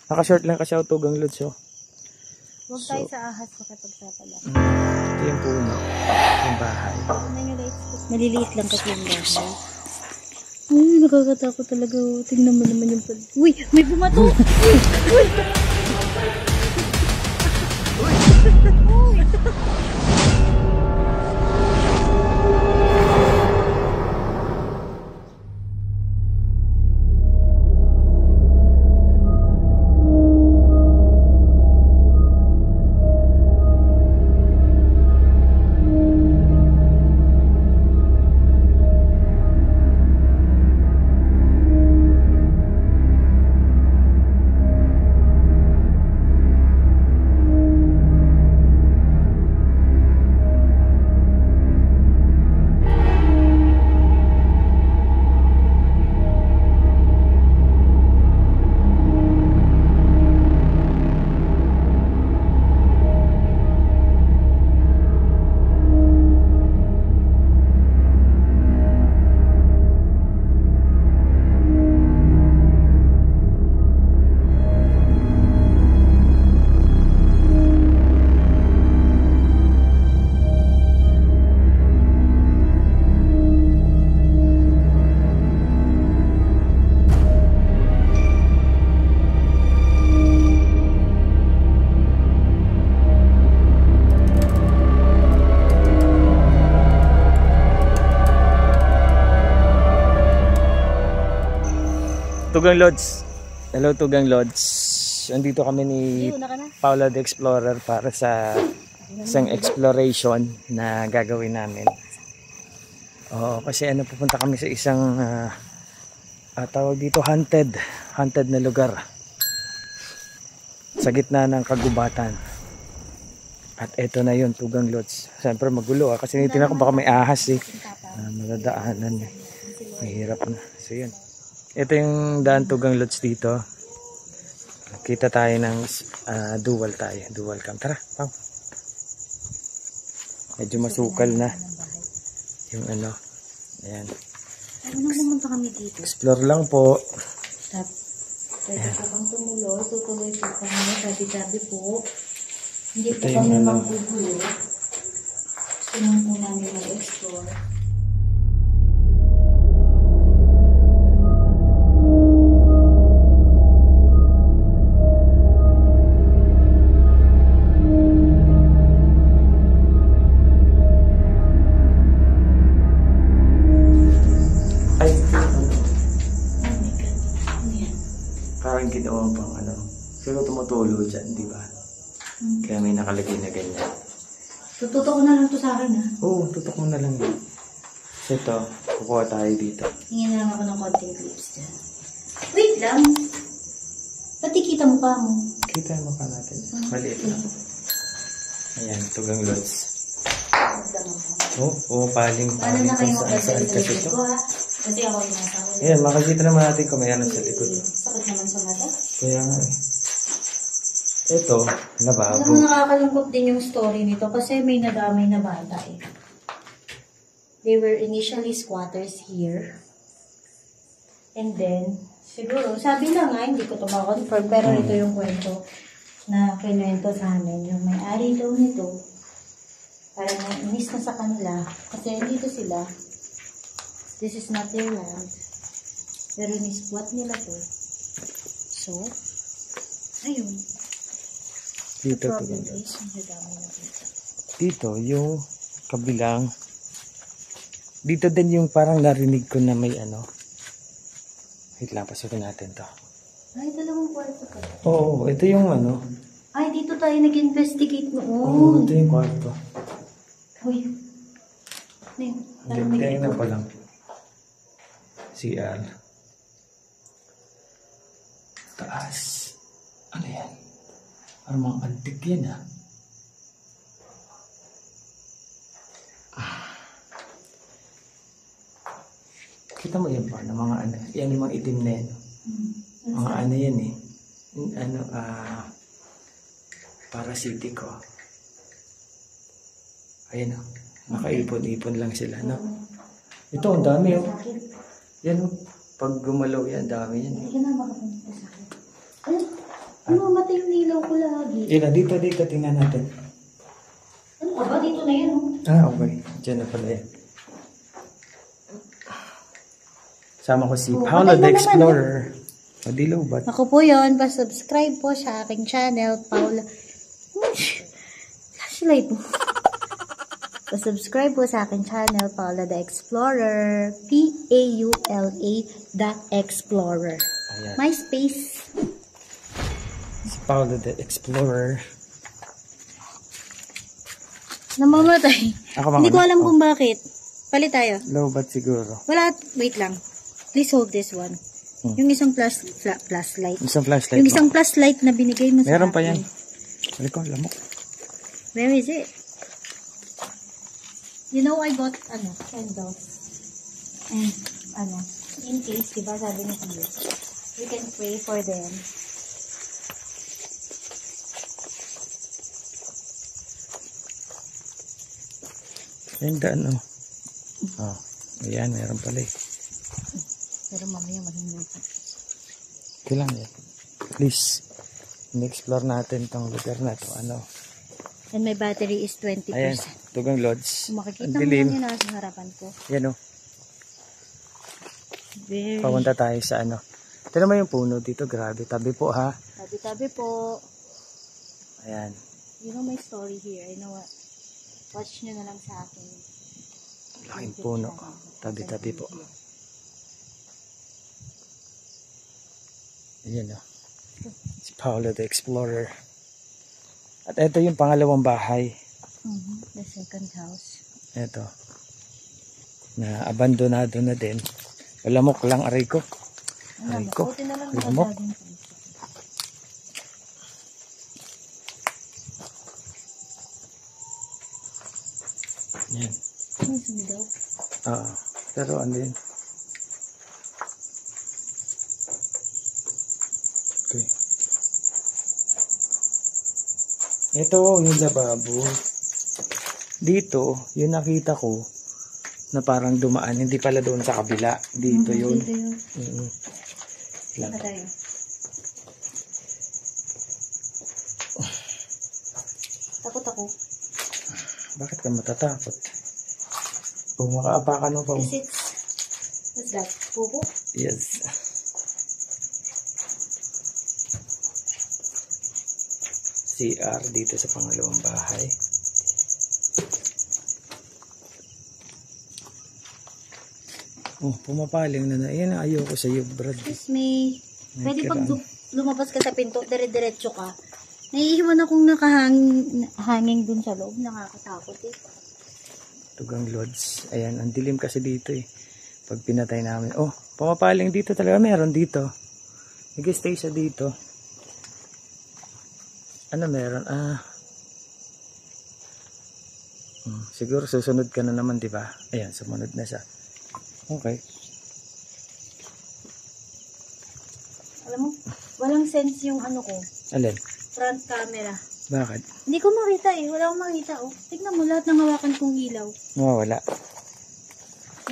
Naka-short lang kasi ako tugang lods, oh. Huwag tayo sa ahas makipagsapala. Ito yung puno. Yung bahay. Maliliit lang kasi yung bahay. Uy, nakakatakot talaga. Tingnan mo naman yung pala. Uy, may bumato! Uy! Tugang Lods. Hello Tugang Lods. Andito kami ni Paula the Explorer para sa isang exploration na gagawin namin. Oo, kasi pupunta kami sa isang tawag dito haunted na lugar. Sa gitna ng kagubatan. At eto na yun, Tugang Lods. Siyempre magulo kasi tingnan ko baka may ahas madadaanan. Mahirap na. So yun. Ito yung daan Tugang Lods dito. Kita tayo ng dual cam. Tara, Pao. Medyo masukal na yung ano. Ayan. Ano naman kami dito? Explore lang po. Stop. Pwede po kang tumuloy. Tutuloy po kami. Sabi-sabi po. Hindi po kami magbubulo. Gusto lang po namin mag-explore. Parang ginawa pang siguro tumutulo dyan, di ba? Kaya may nakalagay na ganyan. Tututok ko na lang to sa akin, ha? Oo, tutok mo na lang yun. So ito, kukuha tayo dito. Hingin na lang ako ng konting clips dyan. Wait lang! Pati kita mo pa mo. Kita mo pa natin. Maliit lang. Ayan, Tugang Lods. Paling Paano na kayo saan kasi ito? Kasi ako yung nasa ulit. Ayan, makikita naman natin kung may sa likod. Sakit naman sa mata. Kaya nga Ito, lababo. Alam mo, nakakalungkot din yung story nito kasi may nadamay na bata eh. They were initially squatters here. And then, siguro, sabi na nga, hindi ko ito ma-confirm, pero ito yung kwento na kinuwento sa amin. Yung may-ari daw nito, parang nainis na sa kanila kasi dito sila. This is not their land. Pero ni-squat nila to. So, ayun. Dito, dito, yung kabilang. Dito din yung parang narinig ko na may Wait lang, pasukin natin to. Ay, dalawang kwarto ka. Oo, ito yung Ay, dito tayo nag-investigate noon. Oo, ito yung kwarto. Uy. Tingnan na pa lang. CR. Taas. Ano yan? Parang mga antik yan Kita mo yan pa ng mga yan yung mga itim na yan. Mga yan eh. Parasitiko. Ayan nakaipon-ipon lang sila, no? Ito, ang dami Yan pag gumalaw yan, dami yan. Hindi ka na makapunta sa akin. Mamatay yung ilaw ko lagi. Ila, dito, tingnan natin. Ano ka ba? Dito na yan, oh. Okay. Diyan na pala yan. Sama ko si Paula the Explorer. Madilaw ba? Ako po yun. Pa-subscribe po sa aking channel, Paula. Flashlight mo. Pa-subscribe po sa aking channel, Paula the Explorer. Paula .explorer. Ayan. MySpace. Si Paula the Explorer. Namamatay. Hindi ko alam kung bakit. Palit tayo. Low bat siguro. Wala. Wait lang. Please hold this one. Yung isang flashlight. Isang flashlight Yung mo. isang flashlight na binigay mo sa Meron pa akin. yan. Sabi ko, lamok. Where is it? You know, I got, candles. And, in case, diba, sabi ni Tiyo, we can pray for them. Ayun daan, oh. Oh, ayan, meron pala eh. Pero mamaya mahinog. Kailan yan? Please, in-explore natin tong lugar na to. Ano? And my battery is 20%. Ayan, Tugang Lodge. Kung makikita Ang mo dilim. lang yun nasa harapan ko. Yan, oh. Very. Papunta tayo sa ano. Tignan mo yung puno dito, grabe. Tabi po, ha? Tabi-tabi po. Ayan. You know my story here. I know what. Watch nyo na lang sa akin. Laking puno. Tabi-tabi po. Ayan, oh. Si Paula the Explorer. At ito yung pangalawang bahay. The second house. Ito. Na abandonado na din. Lamok lang, aray ko. Aray ko. Buti na lang Lamok. nakadaging. Yan. Ano sumigaw? Pero ano yun? Okay. Ito yung lababo. Dito, yung nakita ko na parang dumaan. Hindi pala doon sa kabila. Dito yun. Dito yun. Lang. Saka tayo. Takot ako. Bakit ka matatakot? Kung makaapakan mo pa. Kasi what's that? Pupo? Yes. CR dito sa pangalawang bahay. Oh, pumapaling na. Ayan ang ayoko sa iyo, Brad. Excuse me. Pwede pag kailangan. lumabas ka sa pinto, dire-diretso ka. Naiiwan akong nakahanging dun sa loob. Nakakatakot eh. Tugang Lodge. Ayan, ang dilim kasi dito eh. Pag pinatay namin. Oh, pumapaling dito talaga. Meron dito. Nag-stay siya dito. Ano meron? Siguro susunod ka na naman, di ba? Ayan, sumunod na siya. Okay. Alam mo, walang sense yung ano ko. Alin? Front camera. Bakit? Hindi ko makita eh. Wala akong makita oh. Tignan mo lahat ng hawakan kong ilaw. Mawawala.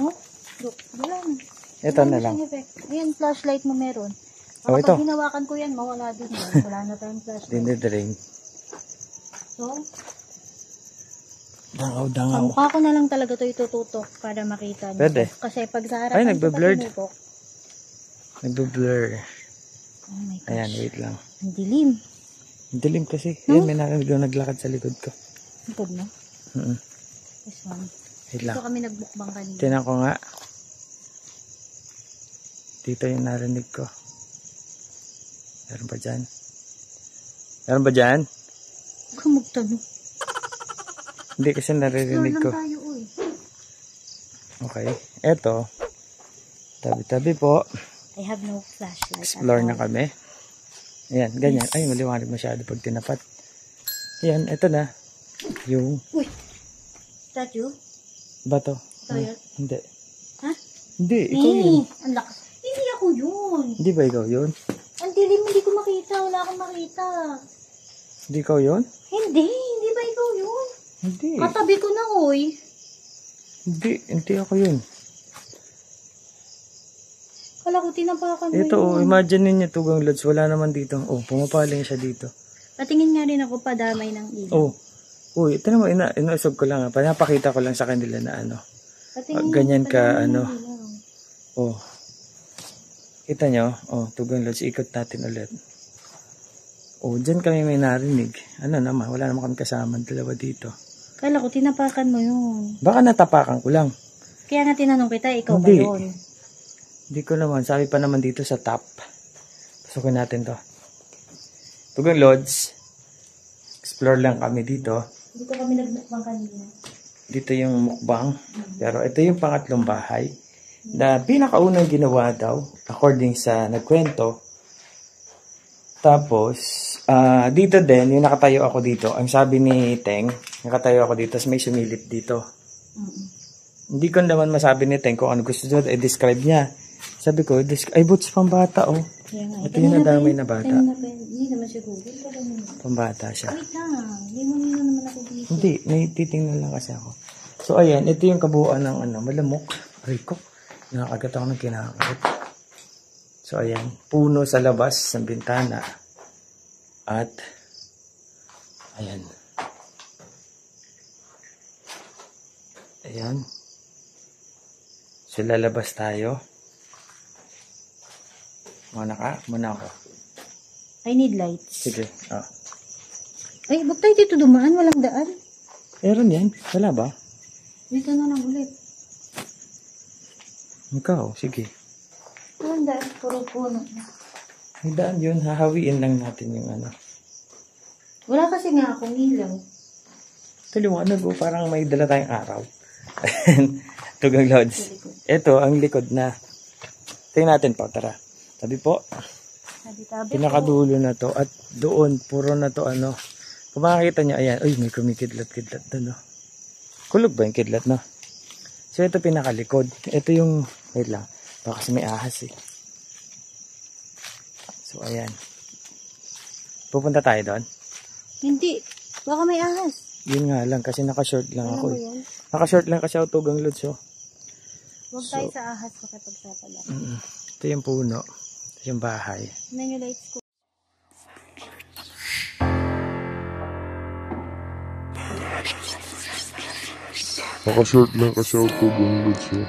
Oh? Look, wala na. Ito Wala na na lang. siyang effect. Ayan, flashlight mo meron. Oh, ito. Kapag hinawakan ko yan, mawala din yan. Wala na tayong flashlight. Dinidrain. So, Dangaw, sa dangaw. mukha ko na lang talaga ito itututok para makita niyo. Pwede. Kasi pag sa harapan Ay, ko nagbe-blurred. tumutok. Nagbe-blur. Oh my gosh. Ayan, wait lang. Ang dilim. Ang dilim kasi. No? Yan, may narinig yung naglakad sa likod ko. Likod mo? This one. Wait Dito lang. kami nagbukbang kanina. Tinan ko nga. Dito yung narinig ko. Meron ba dyan? Meron ba dyan? Huwag kang magtanong. Hindi kasi naririnig Explore ko. lang tayo, uy. Okay. Eto. Tabi-tabi po. I have no flashlight. Explore at na all. kami. Ayan, ganyan. Yes. Ay, maliwanag masyado pag tinapat. Ayan, eto na. Yung Uy! Is that you? bato. Ito yun? Hindi. Ha? Hindi, ikaw yun. Ang lakas. Hindi ako yun. Hindi ba ikaw yun? Ang dilim, hindi ko makita. Wala akong makita. Hindi ikaw yun? Hindi ba ikaw yun? Hindi. Katabi ko na, uy. Hindi ako yun. Kala ko tinapakan mo Ito, yun. imagine ninyo Tugang Lods, wala naman dito. Oh, pumapaling siya dito. Patingin nga rin ako padamay ng ilaw. Oh. Uy, ito naman, inausog ko lang. Pinapakita ko lang sa kanila na ano. Patingin Ganyan nga, ka, padamay ng ano. ilaw. Oh. Kita nyo? Oh, Tugang Lods, ikot natin ulit. Oh, dyan kami may narinig. Ano naman, wala naman kami kasama dalawa dito. Kala ko tinapakan mo yun. Baka natapakan ko lang. Kaya nga tinanong kita, ikaw ba Hindi. yun? Hindi ko naman. Sabi pa naman dito sa top. Pasukin natin to. Tugang Lods. Explore lang kami dito. Dito kami nagmukbang kanina. Dito yung mukbang. Pero ito yung pangatlong bahay. Na pinakaunang ginawa daw. According sa nagkwento. Tapos, dito din, yung nakatayo ako dito. Ang sabi ni Teng, nakatayo ako dito. Tapos may sumilip dito. Hindi ko naman masabi ni Teng kung ano gusto doon. I-describe niya. Sabi ko, ay boots pambata oh. Ito yung nadamay na bata. Hindi naman siguro. Pambata siya. Wait lang. Hindi mo nila naman ako dito. Hindi, may titingnan lang kasi ako. So ayan, ito yung kabuuan ng ano, malamok. Rico, nakakagat ako ng kinakagat. So ayan, puno sa labas ng bintana. At ayan. Ayan. So lalabas tayo. Muna ka? Muna ako. I need lights. Sige. Oh. Ay, ba't tayo dito dumaan? Walang daan. Meron yan. Wala ba? Dito na lang ulit. Ikaw, sige. Walang daan. Puro puno. May daan yun. Hahawiin lang natin yung ano. Wala kasi nga akong ilaw. Ito liwanag oh. Parang may dala tayong araw. Tugang Lods. Ito, ang likod na. Tingnan natin po. Tara. Sabi po. Tabi-tabi Pinakadulo na to. At doon, puro na to ano. Kung makakita nyo, ayan. Uy, may kumikidlat-kidlat doon, no? Kulog ba yung kidlat, no? So, ito pinakalikod. Ito yung, wait lang. Baka kasi may ahas, eh. So, ayan. Pupunta tayo doon? Hindi. Baka may ahas. Yun nga lang, kasi naka-short lang Alam ako, mo eh. yan? Naka-short lang kasi ako Tugang Lods, oh. Huwag tayo sa ahas makipagsapala. Ito yung puno. Ito yung bahay. Ano yung lights ko? Naka-short lang kasi ako Tugang Lods eh.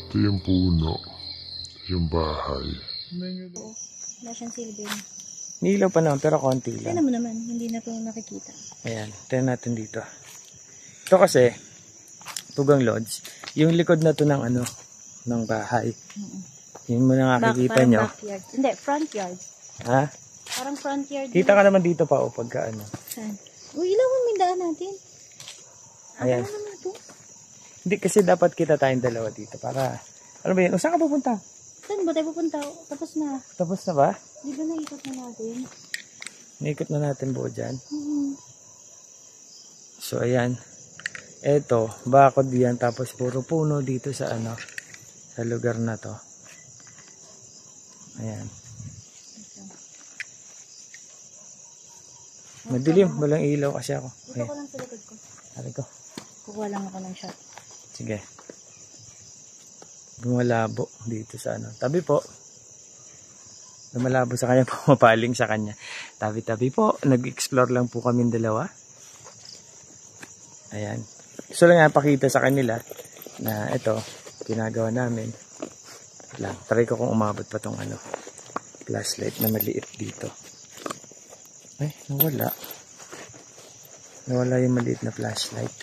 Ito yung puno. Ito yung bahay. Wala siyang silbi. Nilaw pa naman, pero konti lang. Tignan mo naman, hindi na ko nakikita. Ayan, tingnan natin dito. Ito kasi, Tugang Lods, yung likod na to ng ano, ng bahay. Yun mo na nakikita nyo. Backyard. Hindi, front yard. Ha? Parang front yard. Kita ka naman dito pa, o pagka ano. Saan? Uy, ilaw mo may daan natin. Ayan. Ano naman ito? Hindi kasi dapat kita tayong dalawa dito para, ano ba yun? O, saan ka pupunta? Saan ba tayo pupunta? Tapos na. Tapos na ba? Di ba naikot na natin? Naikot na natin buo dyan. So, ayan. Eto, bakod yan. Tapos, puro puno dito sa ano, sa lugar na to. Ayan. Madilim. Walang ilaw kasi ako. Dito ko lang sa likod ko. Hari ko. Kukuha lang ako ng shot. Sige. Bumalabo dito sa ano. Tabi po. Lumalabo sa kanya, pumapaling sa kanya. Tabi-tabi po. Nag-explore lang po kami dalawa. Ayan. Gusto lang nga pakita sa kanila na ito, ginagawa namin. Lang. Try ko kung umabot pa tong ano, flashlight na maliit dito. Ay, nawala. Nawala yung maliit na flashlight.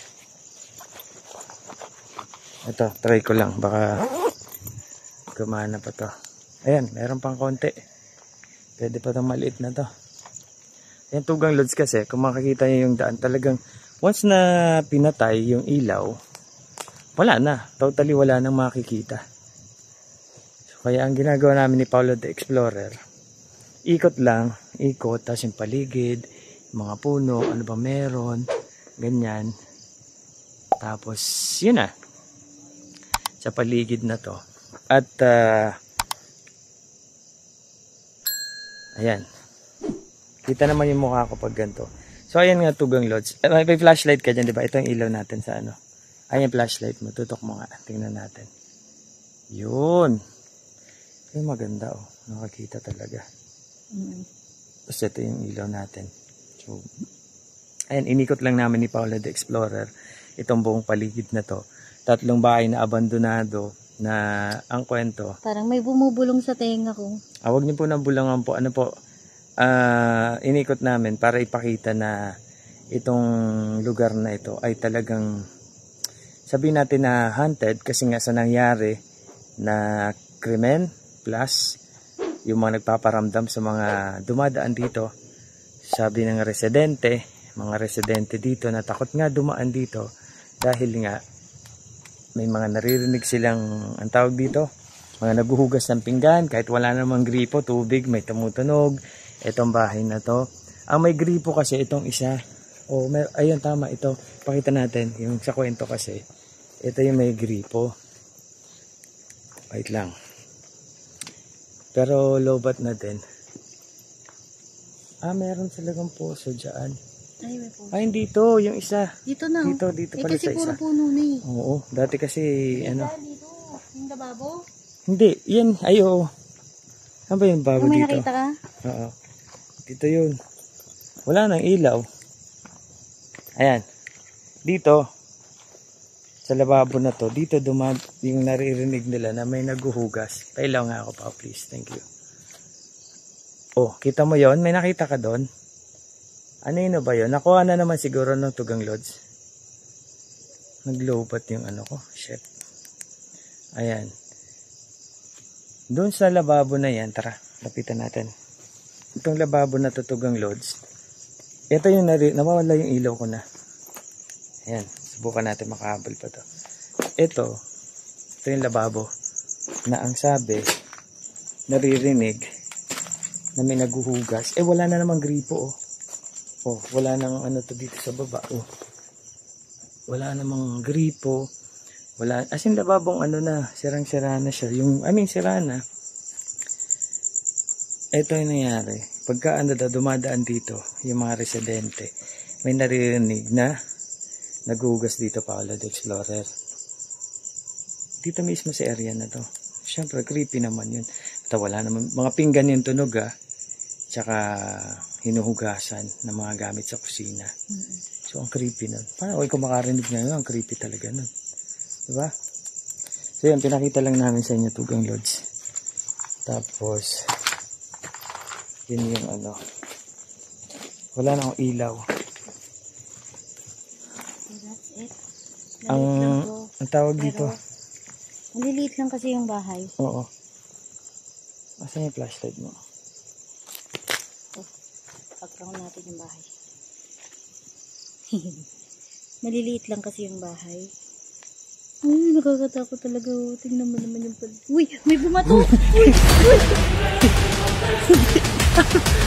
Ito, try ko lang. Baka gumana pa to. Ayan, meron pang konti. Pwede pa itong maliit na to. Ayan, Tugang Lods kasi, kung makikita nyo yung daan, talagang once na pinatay yung ilaw, wala na. Totally wala nang makikita. So, kaya ang ginagawa namin ni Paolo the Explorer, ikot lang, ikot, tapos yung paligid, mga puno, ano ba meron, ganyan. Tapos, yun na. Sa paligid na to. At, ayan. Kita naman yung mukha ko pag ganito. So, ayan nga Tugang Lods. May flashlight ka dyan, di ba? Ito yung ilaw natin sa ano. Ay, yung flashlight mo. Tutok mo nga. Tingnan natin. Yun. Ay, maganda oh. Nakakita talaga. Tapos ito yung ilaw natin. So, ayan, inikot lang namin ni Paula the Explorer itong buong paligid na to. 3 bahay na abandonado na ang kwento. Parang may bumubulong sa tenga ko. Huwag niyo po nang bulangan po. Ano po, inikot namin para ipakita na itong lugar na ito ay talagang sabihin natin na haunted kasi nga sa nangyari na krimen plus yung mga nagpaparamdam sa mga dumadaan dito. Sabi ng mga residente dito na takot nga dumaan dito dahil nga may mga naririnig silang ang tawag dito, mga naguhugas ng pinggan kahit wala namang gripo, tubig, may tumutunog. Itong bahay na to. Ang may gripo kasi itong isa. Ayun tama ito. Pakita natin yung sa kwento kasi. Ito yung may gripo. Wait lang. Pero lobat na din. Meron talagang puso dyan. Ay, may puso. Ay, dito. Yung isa. Dito na. Dito pala kasi sa isa. puro puno na eh. Oo. Dati kasi, ano. Dito. Yung lababo. Hindi. Yan. Ayo. Ano ba yung babo May dito? nakita ka? Oo. Dito yun. Wala nang ilaw. Ayan. Dito. Sa lababo na to. Dito yung naririnig nila na may naguhugas. Pailaw nga ako pa, please. Thank you. Oh, kita mo yon? May nakita ka doon? Ano yun ba yun? Nakuha na naman siguro ng Tugang Lods. Naglobat yung ano ko. Shit. Ayan. Doon sa lababo na yan. Tara, lapitan natin. Itong lababo na to, Tugang Lods. Ito yung nawawala yung ilaw ko na. Ayan. Subukan natin makahabol pa to. Ito yung lababo. Na ang sabi, naririnig na may naguhugas. Wala na namang gripo wala nang ano to dito sa baba. Wala namang gripo. Wala, as in lababong ano na, sirang-sira na siya. Sira na. Ito yung nangyari. Pagka dumadaan dito, yung mga residente, may naririnig na naghuhugas dito Paula the Explorer. Dito mismo sa area na to. Siyempre, creepy naman yun. Ito, wala naman. Mga pinggan yung tunog tsaka hinuhugasan ng mga gamit sa kusina. So, ang creepy nun. Parang kung makarinig na yun, ang creepy talaga nun. Diba? So, yun, pinakita lang namin sa inyo Tugang Lods. Tapos, yun yung ano. Wala na akong ilaw. So, that's it. Ang tawag dito. Maliliit lang kasi yung bahay. Oo. Asan yung flashlight mo? Pagkakaroon natin yung bahay. Maliliit lang kasi yung bahay. Ay, nakakatakot talaga. Tingnan mo naman yung pala. Uy! May bumato! Uy!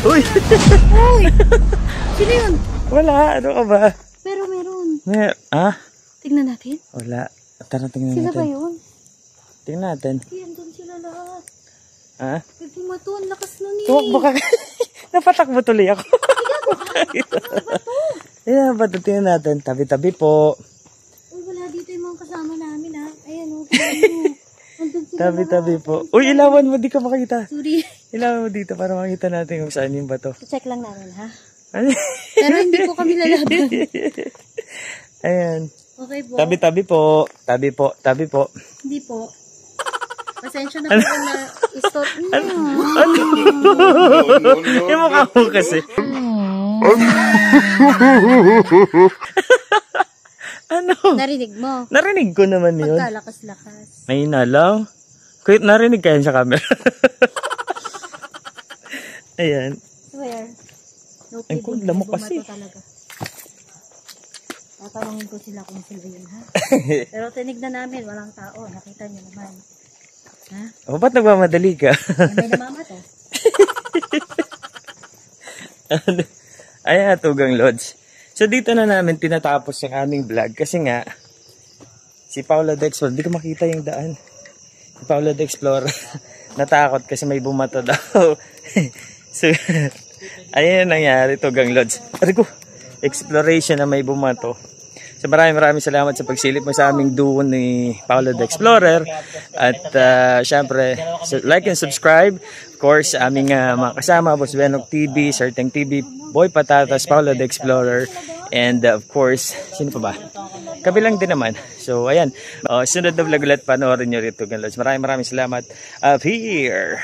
Uy! Uy! Sino yun? Wala! Ano ka ba? Pero meron. Tingnan natin? Wala. Tara, tingnan Sila natin. ba yun? Tingnan natin. Yan, doon sila lahat. May bumato. Ang lakas nun eh. Tumakbo ka. Napatakbo tuloy ako. Ayan, bato tingnan natin. Tabi-tabi po. Uy, wala dito yung mga kasama namin ha. Ayan o. Tabi-tabi po. Uy, ilawan mo. Di ka makita. Sorry. Ilawan mo dito para makita natin kung saan yung bato. Check lang namin ha. Pero hindi po kami lalaban. Ayan. Okay po. Tabi-tabi po. Tabi po. Tabi po. Hindi po. Pasensya na po na i-stop. Yung mukha mo kasi. Ano? Narinig mo? Narinig ko naman yun. Pagkalakas-lakas. May inalaw. Kuya, narinig kayo sa camera. Ayan. Swear. No Ay, kidding. lamok kasi. Talaga. Tatanungin ko sila kung sila yun ha. Pero tinignan namin, walang tao. Nakita niyo naman. Ha? O, ba't nagmamadali ka? May namamato. Ayan, Tugang Lods. So, dito na namin tinatapos yung aming vlog. Kasi nga, si Paula the Explorer, di ko makita yung daan. Si Paula the Explorer, natakot kasi may bumato daw. So, ayan nangyari, Tugang Lods. Arigo, exploration na may bumato. So maraming salamat sa pagsilip mo sa aming duo ni Paolo the Explorer. At syempre, like and subscribe. Of course, aming mga kasama, Boss Benok TV, Certain TV, Boy Patatas, Paolo the Explorer. And of course, sino pa ba? Kabilang din naman. So ayan, sunod na vlog ulit, panoorin nyo rito. Maraming salamat. Up here.